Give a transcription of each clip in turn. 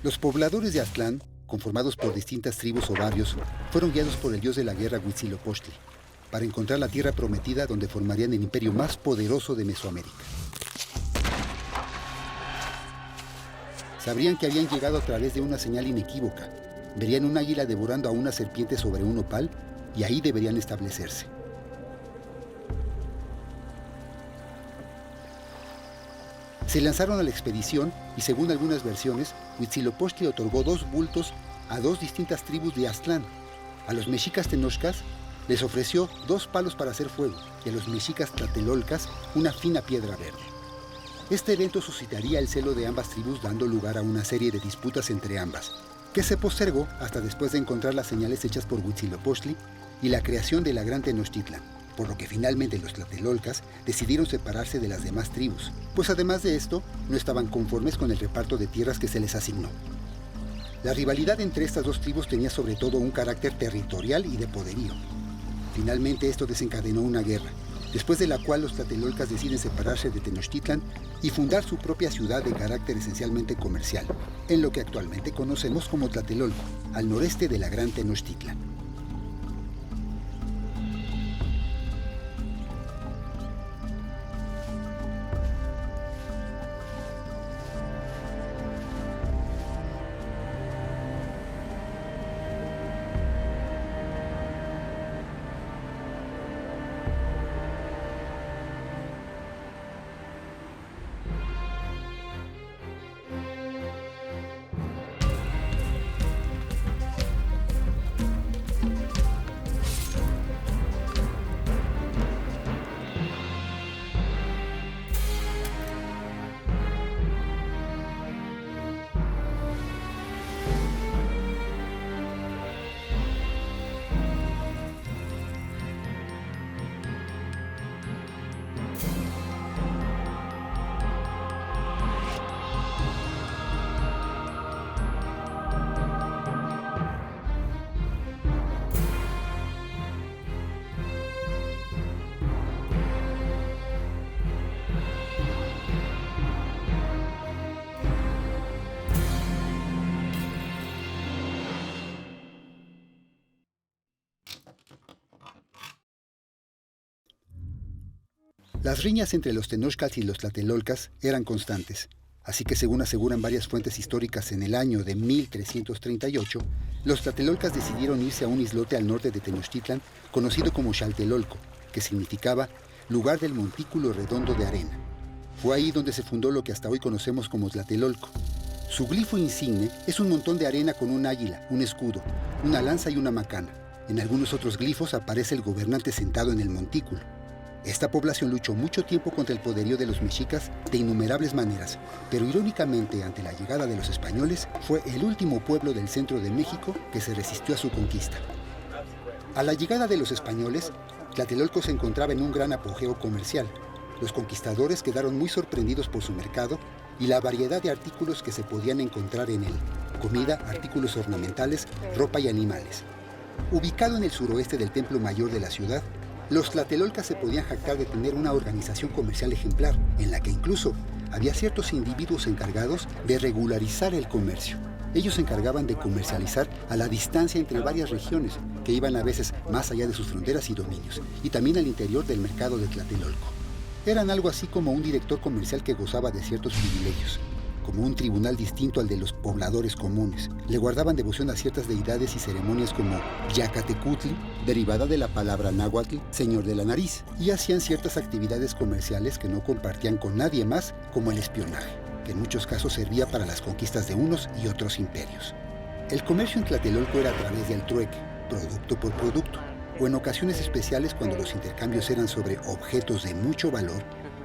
Los pobladores de Aztlán, conformados por distintas tribus o barrios, fueron guiados por el dios de la guerra Huitzilopochtli, para encontrar la tierra prometida donde formarían el imperio más poderoso de Mesoamérica. Sabrían que habían llegado a través de una señal inequívoca. Verían un águila devorando a una serpiente sobre un opal y ahí deberían establecerse. Se lanzaron a la expedición y, según algunas versiones, Huitzilopochtli otorgó 2 bultos a 2 distintas tribus de Aztlán. A los mexicas tenochcas les ofreció 2 palos para hacer fuego y a los mexicas tlatelolcas una fina piedra verde. Este evento suscitaría el celo de ambas tribus, dando lugar a una serie de disputas entre ambas, que se postergó hasta después de encontrar las señales hechas por Huitzilopochtli y la creación de la Gran Tenochtitlan, por lo que finalmente los tlatelolcas decidieron separarse de las demás tribus, pues además de esto, no estaban conformes con el reparto de tierras que se les asignó. La rivalidad entre estas 2 tribus tenía sobre todo un carácter territorial y de poderío. Finalmente esto desencadenó una guerra, después de la cual los tlatelolcas deciden separarse de Tenochtitlan y fundar su propia ciudad de carácter esencialmente comercial, en lo que actualmente conocemos como Tlatelolco, al noreste de la Gran Tenochtitlan. Las riñas entre los tenochcas y los tlatelolcas eran constantes, así que según aseguran varias fuentes históricas, en el año de 1338, los tlatelolcas decidieron irse a un islote al norte de Tenochtitlan, conocido como Xaltelolco, que significaba lugar del montículo redondo de arena. Fue ahí donde se fundó lo que hasta hoy conocemos como Tlatelolco. Su glifo insigne es un montón de arena con un águila, un escudo, una lanza y una macana. En algunos otros glifos aparece el gobernante sentado en el montículo. Esta población luchó mucho tiempo contra el poderío de los mexicas de innumerables maneras, pero irónicamente, ante la llegada de los españoles, fue el último pueblo del centro de México que se resistió a su conquista. A la llegada de los españoles, Tlatelolco se encontraba en un gran apogeo comercial. Los conquistadores quedaron muy sorprendidos por su mercado y la variedad de artículos que se podían encontrar en él: comida, artículos ornamentales, ropa y animales. Ubicado en el suroeste del templo mayor de la ciudad, los tlatelolcas se podían jactar de tener una organización comercial ejemplar, en la que incluso había ciertos individuos encargados de regularizar el comercio. Ellos se encargaban de comercializar a la distancia entre varias regiones, que iban a veces más allá de sus fronteras y dominios, y también al interior del mercado de Tlatelolco. Eran algo así como un director comercial que gozaba de ciertos privilegios, como un tribunal distinto al de los pobladores comunes. Le guardaban devoción a ciertas deidades y ceremonias como Yacatecutli, derivada de la palabra náhuatl, señor de la nariz, y hacían ciertas actividades comerciales que no compartían con nadie más, como el espionaje, que en muchos casos servía para las conquistas de unos y otros imperios. El comercio en Tlatelolco era a través del trueque, producto por producto, o en ocasiones especiales, cuando los intercambios eran sobre objetos de mucho valor,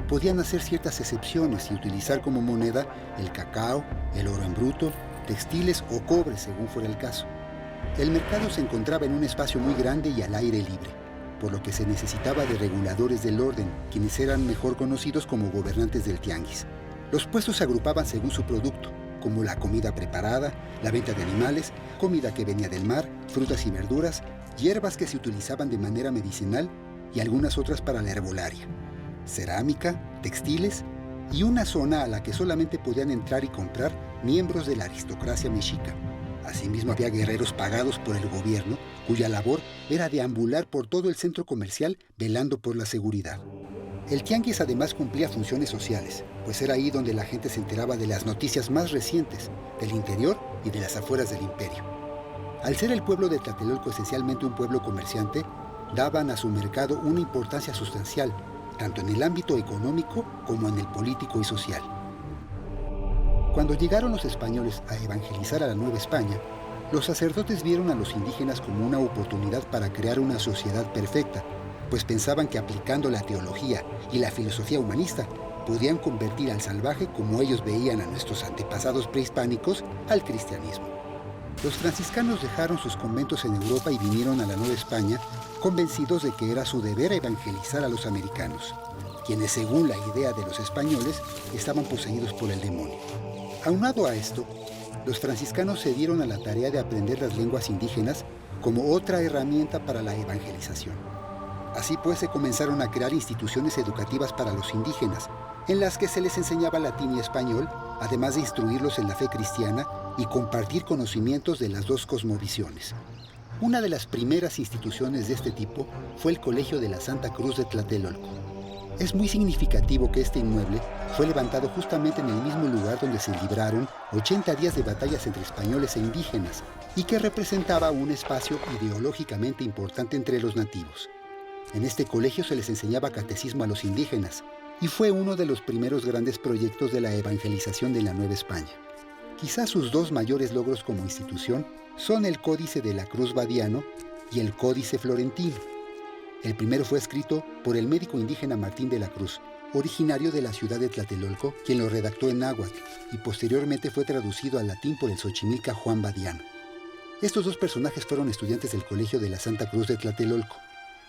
podían hacer ciertas excepciones y utilizar como moneda el cacao, el oro en bruto, textiles o cobre, según fuera el caso. El mercado se encontraba en un espacio muy grande y al aire libre, por lo que se necesitaba de reguladores del orden, quienes eran mejor conocidos como gobernantes del tianguis. Los puestos se agrupaban según su producto, como la comida preparada, la venta de animales, comida que venía del mar, frutas y verduras, hierbas que se utilizaban de manera medicinal y algunas otras para la herbolaria, cerámica, textiles y una zona a la que solamente podían entrar y comprar miembros de la aristocracia mexica. Asimismo, había guerreros pagados por el gobierno, cuya labor era deambular por todo el centro comercial velando por la seguridad. El tianguis además cumplía funciones sociales, pues era ahí donde la gente se enteraba de las noticias más recientes, del interior y de las afueras del imperio. Al ser el pueblo de Tlatelolco esencialmente un pueblo comerciante, daban a su mercado una importancia sustancial, tanto en el ámbito económico como en el político y social. Cuando llegaron los españoles a evangelizar a la Nueva España, los sacerdotes vieron a los indígenas como una oportunidad para crear una sociedad perfecta, pues pensaban que aplicando la teología y la filosofía humanista podían convertir al salvaje, como ellos veían a nuestros antepasados prehispánicos, al cristianismo. Los franciscanos dejaron sus conventos en Europa y vinieron a la Nueva España, convencidos de que era su deber evangelizar a los americanos, quienes, según la idea de los españoles, estaban poseídos por el demonio. Aunado a esto, los franciscanos se dieron a la tarea de aprender las lenguas indígenas como otra herramienta para la evangelización. Así pues, se comenzaron a crear instituciones educativas para los indígenas, en las que se les enseñaba latín y español, además de instruirlos en la fe cristiana y compartir conocimientos de las dos cosmovisiones. Una de las primeras instituciones de este tipo fue el Colegio de la Santa Cruz de Tlatelolco. Es muy significativo que este inmueble fue levantado justamente en el mismo lugar donde se libraron 80 días de batallas entre españoles e indígenas y que representaba un espacio ideológicamente importante entre los nativos. En este colegio se les enseñaba catecismo a los indígenas y fue uno de los primeros grandes proyectos de la evangelización de la Nueva España. Quizás sus dos mayores logros como institución son el Códice de la Cruz Badiano y el Códice Florentino. El primero fue escrito por el médico indígena Martín de la Cruz, originario de la ciudad de Tlatelolco, quien lo redactó en náhuatl y posteriormente fue traducido al latín por el xochimilca Juan Badiano. Estos dos personajes fueron estudiantes del Colegio de la Santa Cruz de Tlatelolco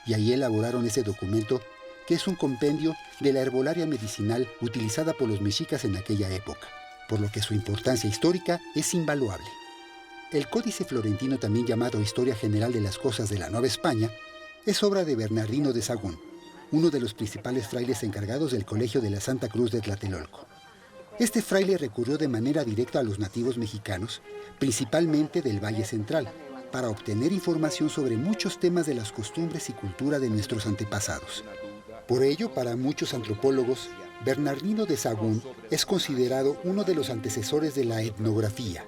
y ahí elaboraron ese documento que es un compendio de la herbolaria medicinal utilizada por los mexicas en aquella época, por lo que su importancia histórica es invaluable. El Códice Florentino, también llamado Historia General de las Cosas de la Nueva España, es obra de Bernardino de Sahagún, uno de los principales frailes encargados del Colegio de la Santa Cruz de Tlatelolco. Este fraile recurrió de manera directa a los nativos mexicanos, principalmente del Valle Central, para obtener información sobre muchos temas de las costumbres y cultura de nuestros antepasados. Por ello, para muchos antropólogos, Bernardino de Sahagún es considerado uno de los antecesores de la etnografía.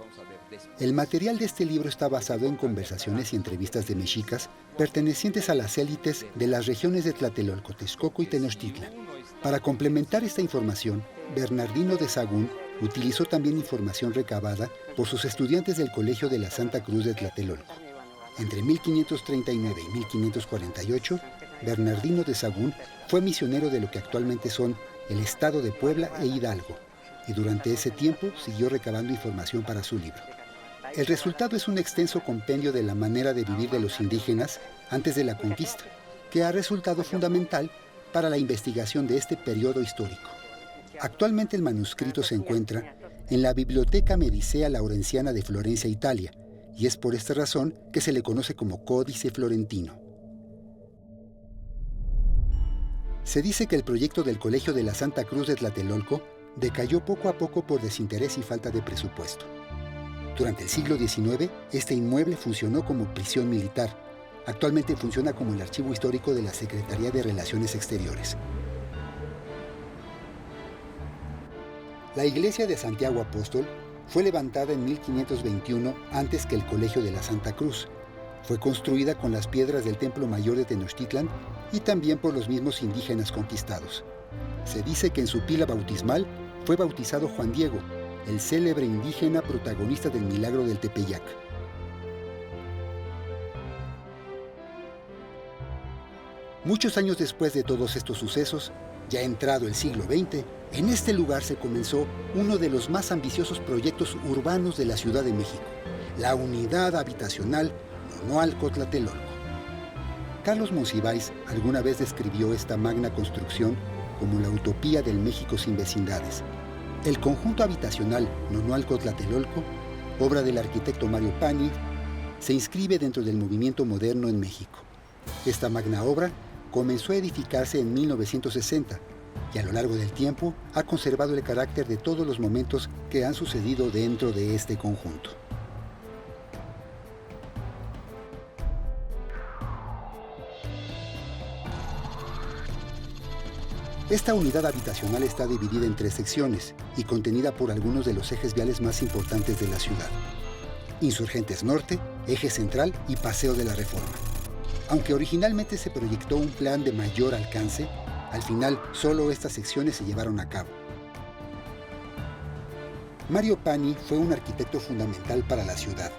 El material de este libro está basado en conversaciones y entrevistas de mexicas pertenecientes a las élites de las regiones de Tlatelolco, Texcoco y Tenochtitlan. Para complementar esta información, Bernardino de Sahagún utilizó también información recabada por sus estudiantes del Colegio de la Santa Cruz de Tlatelolco. Entre 1539 y 1548, Bernardino de Sahagún fue misionero de lo que actualmente son el estado de Puebla e Hidalgo, y durante ese tiempo siguió recabando información para su libro. El resultado es un extenso compendio de la manera de vivir de los indígenas antes de la conquista, que ha resultado fundamental para la investigación de este periodo histórico. Actualmente el manuscrito se encuentra en la Biblioteca Medicea Laurenciana de Florencia, Italia, y es por esta razón que se le conoce como Códice Florentino. Se dice que el proyecto del Colegio de la Santa Cruz de Tlatelolco decayó poco a poco por desinterés y falta de presupuesto. Durante el siglo XIX, este inmueble funcionó como prisión militar. Actualmente funciona como el archivo histórico de la Secretaría de Relaciones Exteriores. La iglesia de Santiago Apóstol fue levantada en 1521 antes que el Colegio de la Santa Cruz. Fue construida con las piedras del Templo Mayor de Tenochtitlan y también por los mismos indígenas conquistados. Se dice que en su pila bautismal fue bautizado Juan Diego, el célebre indígena protagonista del milagro del Tepeyac. Muchos años después de todos estos sucesos, ya entrado el siglo XX, en este lugar se comenzó uno de los más ambiciosos proyectos urbanos de la Ciudad de México, la unidad habitacional Nonoalco Tlatelolco. Carlos Monsiváis alguna vez describió esta magna construcción como la utopía del México sin vecindades. El conjunto habitacional Nonoalco Tlatelolco, obra del arquitecto Mario Pani, se inscribe dentro del movimiento moderno en México. Esta magna obra comenzó a edificarse en 1960, y a lo largo del tiempo ha conservado el carácter de todos los momentos que han sucedido dentro de este conjunto. Esta unidad habitacional está dividida en 3 secciones y contenida por algunos de los ejes viales más importantes de la ciudad: Insurgentes Norte, Eje Central y Paseo de la Reforma. Aunque originalmente se proyectó un plan de mayor alcance, al final solo estas secciones se llevaron a cabo. Mario Pani fue un arquitecto fundamental para la ciudad,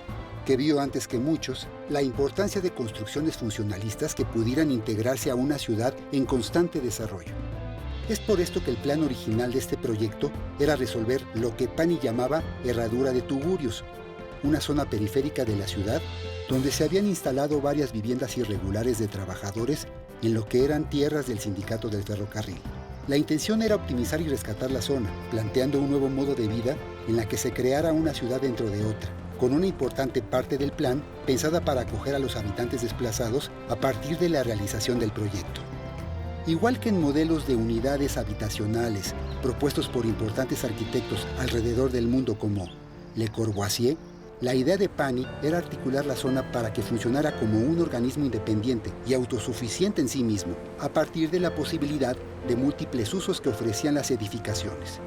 que vio antes que muchos la importancia de construcciones funcionalistas que pudieran integrarse a una ciudad en constante desarrollo. Es por esto que el plan original de este proyecto era resolver lo que Pani llamaba Herradura de Tugurios, una zona periférica de la ciudad donde se habían instalado varias viviendas irregulares de trabajadores en lo que eran tierras del sindicato del ferrocarril. La intención era optimizar y rescatar la zona, planteando un nuevo modo de vida en la que se creara una ciudad dentro de otra, con una importante parte del plan pensada para acoger a los habitantes desplazados a partir de la realización del proyecto. Igual que en modelos de unidades habitacionales propuestos por importantes arquitectos alrededor del mundo como Le Corbusier, la idea de Pani era articular la zona para que funcionara como un organismo independiente y autosuficiente en sí mismo, a partir de la posibilidad de múltiples usos que ofrecían las edificaciones.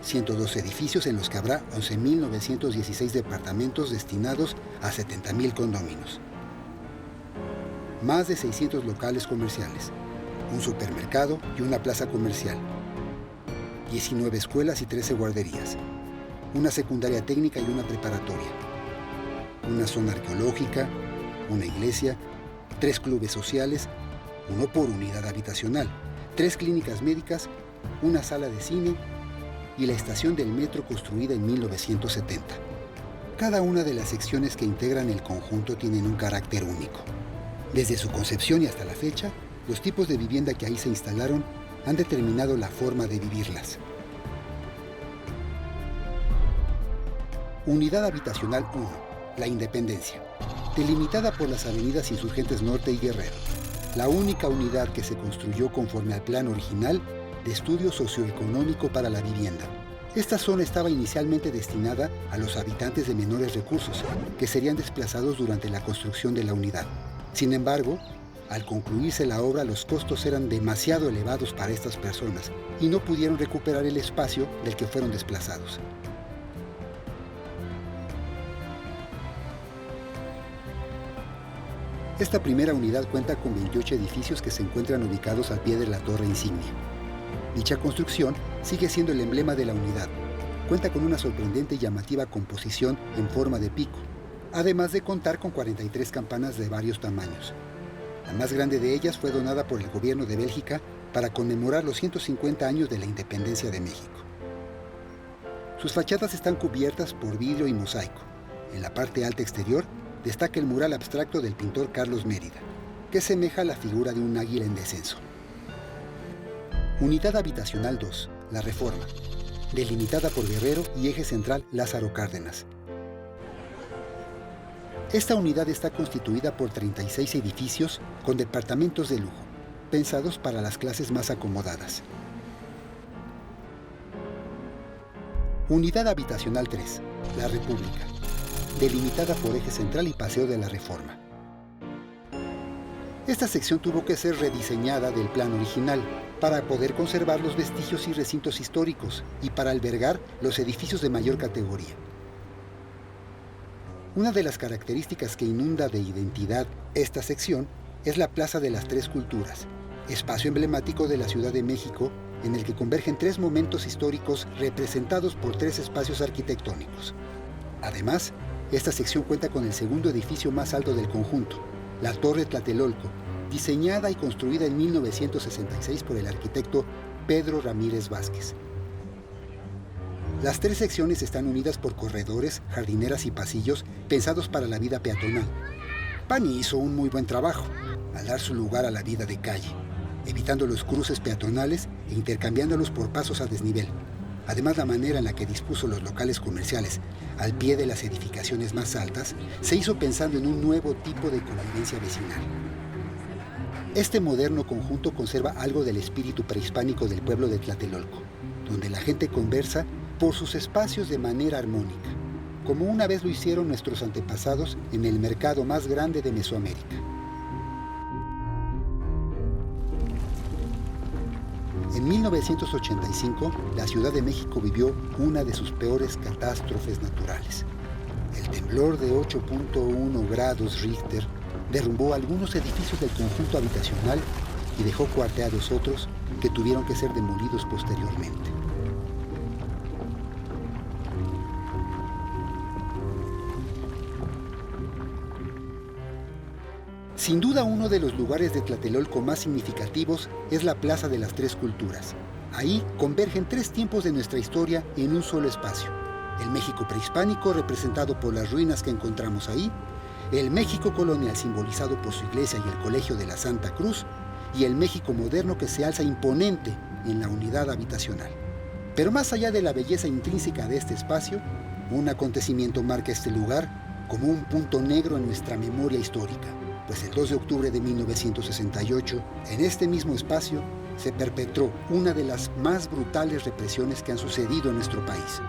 102 edificios en los que habrá 11.916 departamentos destinados a 70.000 condóminos. Más de 600 locales comerciales, un supermercado y una plaza comercial, 19 escuelas y 13 guarderías, una secundaria técnica y una preparatoria, una zona arqueológica, una iglesia, 3 clubes sociales, uno por unidad habitacional, 3 clínicas médicas, una sala de cine y la estación del metro construida en 1970. Cada una de las secciones que integran el conjunto tienen un carácter único. Desde su concepción y hasta la fecha, los tipos de vivienda que ahí se instalaron han determinado la forma de vivirlas. Unidad Habitacional 1, La Independencia, delimitada por las avenidas Insurgentes Norte y Guerrero, la única unidad que se construyó conforme al plan original de estudio socioeconómico para la vivienda. Esta zona estaba inicialmente destinada a los habitantes de menores recursos, que serían desplazados durante la construcción de la unidad. Sin embargo, al concluirse la obra, los costos eran demasiado elevados para estas personas y no pudieron recuperar el espacio del que fueron desplazados. Esta primera unidad cuenta con 28 edificios que se encuentran ubicados al pie de la torre insignia. Dicha construcción sigue siendo el emblema de la unidad. Cuenta con una sorprendente y llamativa composición en forma de pico, además de contar con 43 campanas de varios tamaños. La más grande de ellas fue donada por el gobierno de Bélgica para conmemorar los 150 años de la independencia de México. Sus fachadas están cubiertas por vidrio y mosaico. En la parte alta exterior destaca el mural abstracto del pintor Carlos Mérida, que semeja a la figura de un águila en descenso. Unidad Habitacional 2, La Reforma, delimitada por Guerrero y eje central Lázaro Cárdenas. Esta unidad está constituida por 36 edificios con departamentos de lujo, pensados para las clases más acomodadas. Unidad Habitacional 3, La República, delimitada por eje central y Paseo de la Reforma. Esta sección tuvo que ser rediseñada del plan original para poder conservar los vestigios y recintos históricos y para albergar los edificios de mayor categoría. Una de las características que inunda de identidad esta sección es la Plaza de las Tres Culturas, espacio emblemático de la Ciudad de México en el que convergen 3 momentos históricos representados por 3 espacios arquitectónicos. Además, esta sección cuenta con el segundo edificio más alto del conjunto, la Torre Tlatelolco, diseñada y construida en 1966 por el arquitecto Pedro Ramírez Vázquez. Las 3 secciones están unidas por corredores, jardineras y pasillos pensados para la vida peatonal. Pani hizo un muy buen trabajo al dar su lugar a la vida de calle, evitando los cruces peatonales e intercambiándolos por pasos a desnivel. Además, la manera en la que dispuso los locales comerciales al pie de las edificaciones más altas se hizo pensando en un nuevo tipo de convivencia vecinal. Este moderno conjunto conserva algo del espíritu prehispánico del pueblo de Tlatelolco, donde la gente conversa por sus espacios de manera armónica, como una vez lo hicieron nuestros antepasados en el mercado más grande de Mesoamérica. En 1985, la Ciudad de México vivió una de sus peores catástrofes naturales. El temblor de 8.1 grados Richter derrumbó algunos edificios del conjunto habitacional y dejó cuarteados otros que tuvieron que ser demolidos posteriormente. Sin duda, uno de los lugares de Tlatelolco más significativos es la Plaza de las Tres Culturas. Ahí convergen tres tiempos de nuestra historia en un solo espacio. El México prehispánico, representado por las ruinas que encontramos ahí, el México colonial, simbolizado por su iglesia y el Colegio de la Santa Cruz, y el México moderno, que se alza imponente en la unidad habitacional. Pero más allá de la belleza intrínseca de este espacio, un acontecimiento marca este lugar como un punto negro en nuestra memoria histórica. Pues el 2 de octubre de 1968, en este mismo espacio, se perpetró una de las más brutales represiones que han sucedido en nuestro país.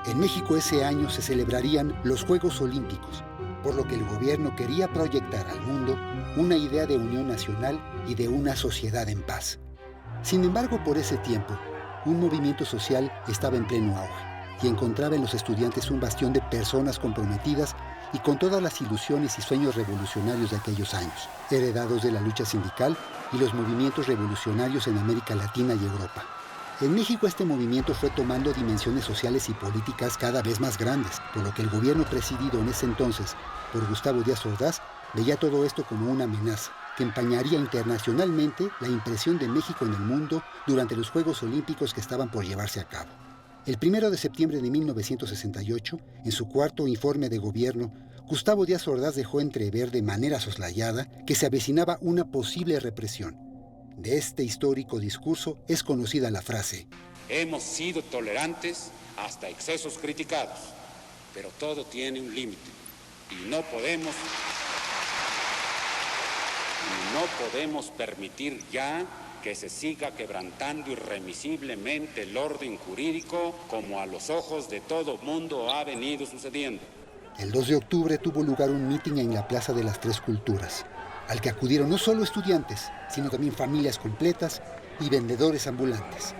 En México ese año se celebrarían los Juegos Olímpicos, por lo que el gobierno quería proyectar al mundo una idea de unión nacional y de una sociedad en paz. Sin embargo, por ese tiempo, un movimiento social estaba en pleno auge y encontraba en los estudiantes un bastión de personas comprometidas y con todas las ilusiones y sueños revolucionarios de aquellos años, heredados de la lucha sindical y los movimientos revolucionarios en América Latina y Europa. En México este movimiento fue tomando dimensiones sociales y políticas cada vez más grandes, por lo que el gobierno presidido en ese entonces por Gustavo Díaz Ordaz veía todo esto como una amenaza que empañaría internacionalmente la impresión de México en el mundo durante los Juegos Olímpicos que estaban por llevarse a cabo. El 1 de septiembre de 1968, en su cuarto informe de gobierno, Gustavo Díaz Ordaz dejó entrever de manera soslayada que se avecinaba una posible represión. De este histórico discurso es conocida la frase: hemos sido tolerantes hasta excesos criticados, pero todo tiene un límite y no podemos permitir ya que se siga quebrantando irremisiblemente el orden jurídico como a los ojos de todo mundo ha venido sucediendo. El 2 de octubre tuvo lugar un mitin en la Plaza de las Tres Culturas, al que acudieron no solo estudiantes, sino también familias completas y vendedores ambulantes.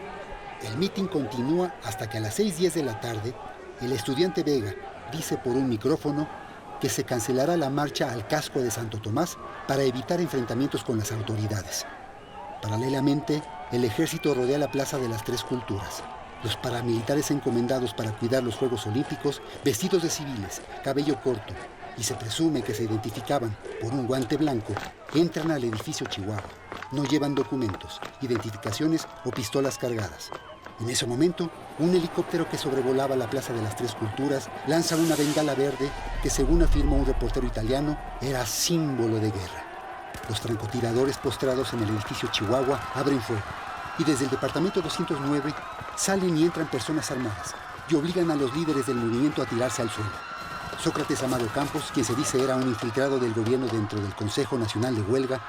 El mitin continúa hasta que a las 6:10 de la tarde, el estudiante Vega dice por un micrófono que se cancelará la marcha al casco de Santo Tomás para evitar enfrentamientos con las autoridades. Paralelamente, el ejército rodea la Plaza de las Tres Culturas. Los paramilitares encomendados para cuidar los Juegos Olímpicos, vestidos de civiles, cabello corto, y se presume que se identificaban por un guante blanco, entran al edificio Chihuahua. No llevan documentos, identificaciones o pistolas cargadas. En ese momento, un helicóptero que sobrevolaba la Plaza de las Tres Culturas lanza una bengala verde que, según afirmó un reportero italiano, era símbolo de guerra. Los francotiradores postrados en el edificio Chihuahua abren fuego y desde el departamento 209 salen y entran personas armadas y obligan a los líderes del movimiento a tirarse al suelo. Sócrates Amado Campos, quien se dice era un infiltrado del gobierno dentro del Consejo Nacional de Huelga,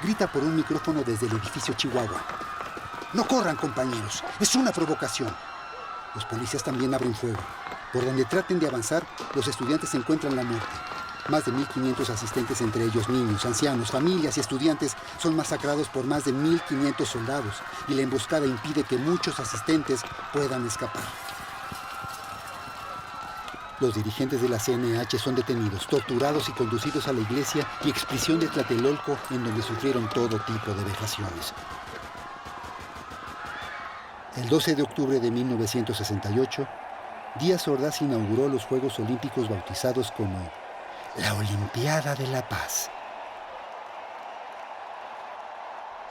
grita por un micrófono desde el edificio Chihuahua: ¡no corran, compañeros! ¡Es una provocación! Los policías también abren fuego. Por donde traten de avanzar, los estudiantes encuentran la muerte. Más de 1.500 asistentes, entre ellos niños, ancianos, familias y estudiantes, son masacrados por más de 1.500 soldados y la emboscada impide que muchos asistentes puedan escapar. Los dirigentes de la CNH son detenidos, torturados y conducidos a la iglesia y exprisión de Tlatelolco, en donde sufrieron todo tipo de vejaciones. El 12 de octubre de 1968, Díaz Ordaz inauguró los Juegos Olímpicos bautizados como la Olimpiada de la Paz.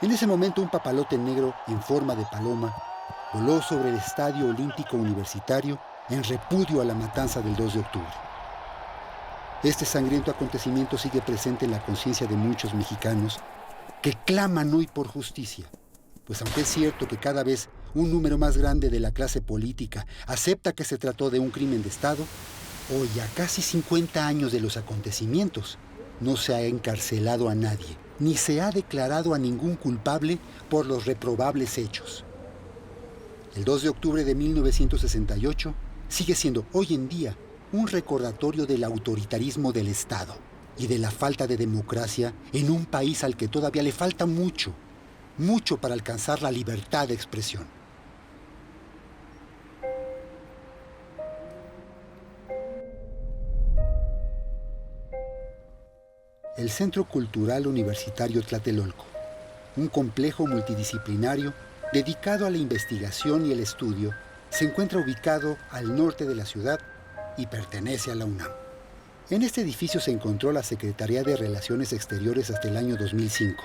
En ese momento, un papalote negro en forma de paloma voló sobre el Estadio Olímpico Universitario en repudio a la matanza del 2 de octubre. Este sangriento acontecimiento sigue presente en la conciencia de muchos mexicanos que claman hoy por justicia, pues aunque es cierto que cada vez un número más grande de la clase política acepta que se trató de un crimen de Estado, hoy, a casi 50 años de los acontecimientos, no se ha encarcelado a nadie, ni se ha declarado a ningún culpable por los reprobables hechos. El 2 de octubre de 1968 sigue siendo hoy en día un recordatorio del autoritarismo del Estado y de la falta de democracia en un país al que todavía le falta mucho, mucho para alcanzar la libertad de expresión. El Centro Cultural Universitario Tlatelolco, un complejo multidisciplinario dedicado a la investigación y el estudio, se encuentra ubicado al norte de la ciudad y pertenece a la UNAM. En este edificio se encontró la Secretaría de Relaciones Exteriores hasta el año 2005.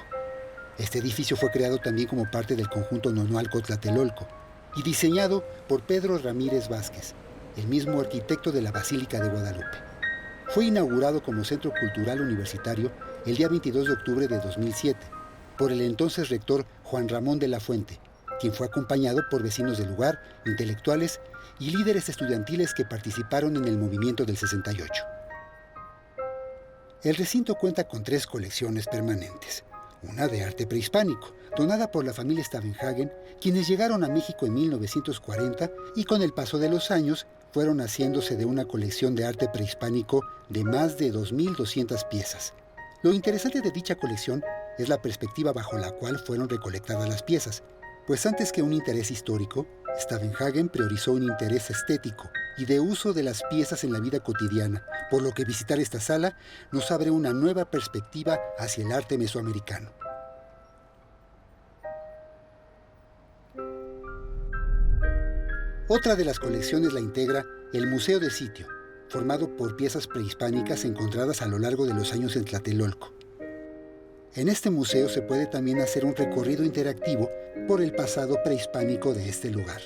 Este edificio fue creado también como parte del conjunto Nonoalco Tlatelolco y diseñado por Pedro Ramírez Vázquez, el mismo arquitecto de la Basílica de Guadalupe. Fue inaugurado como Centro Cultural Universitario el día 22 de octubre de 2007 por el entonces rector Juan Ramón de la Fuente, quien fue acompañado por vecinos del lugar, intelectuales y líderes estudiantiles que participaron en el movimiento del 68. El recinto cuenta con 3 colecciones permanentes. Una de arte prehispánico, donada por la familia Stavenhagen, quienes llegaron a México en 1940 y con el paso de los años fueron haciéndose de una colección de arte prehispánico de más de 2.200 piezas. Lo interesante de dicha colección es la perspectiva bajo la cual fueron recolectadas las piezas, pues antes que un interés histórico, Stavenhagen priorizó un interés estético y de uso de las piezas en la vida cotidiana, por lo que visitar esta sala nos abre una nueva perspectiva hacia el arte mesoamericano. Otra de las colecciones la integra el Museo de Sitio, formado por piezas prehispánicas encontradas a lo largo de los años en Tlatelolco. En este museo se puede también hacer un recorrido interactivo por el pasado prehispánico de este lugar.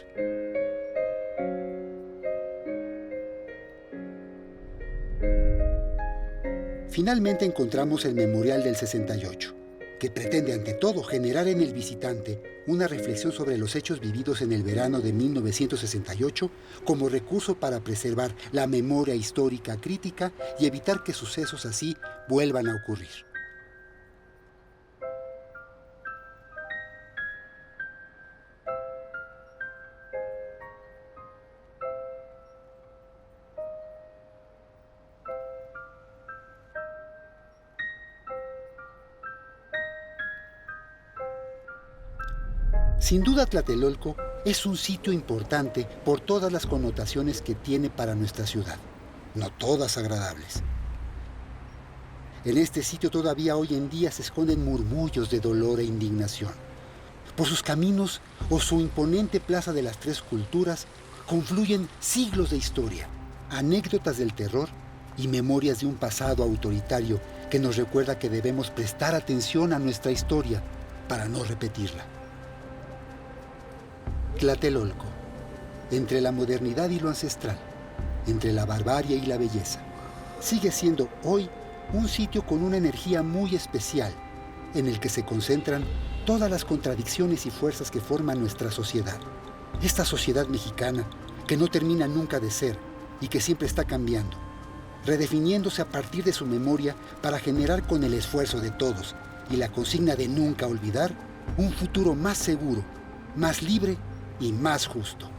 Finalmente encontramos el Memorial del 68, que pretende ante todo generar en el visitante una reflexión sobre los hechos vividos en el verano de 1968 como recurso para preservar la memoria histórica crítica y evitar que sucesos así vuelvan a ocurrir. Sin duda, Tlatelolco es un sitio importante por todas las connotaciones que tiene para nuestra ciudad, no todas agradables. En este sitio todavía hoy en día se esconden murmullos de dolor e indignación. Por sus caminos o su imponente Plaza de las Tres Culturas confluyen siglos de historia, anécdotas del terror y memorias de un pasado autoritario que nos recuerda que debemos prestar atención a nuestra historia para no repetirla. Tlatelolco, entre la modernidad y lo ancestral, entre la barbarie y la belleza, sigue siendo hoy un sitio con una energía muy especial, en el que se concentran todas las contradicciones y fuerzas que forman nuestra sociedad. Esta sociedad mexicana que no termina nunca de ser y que siempre está cambiando, redefiniéndose a partir de su memoria para generar con el esfuerzo de todos y la consigna de nunca olvidar un futuro más seguro, más libre y más justo.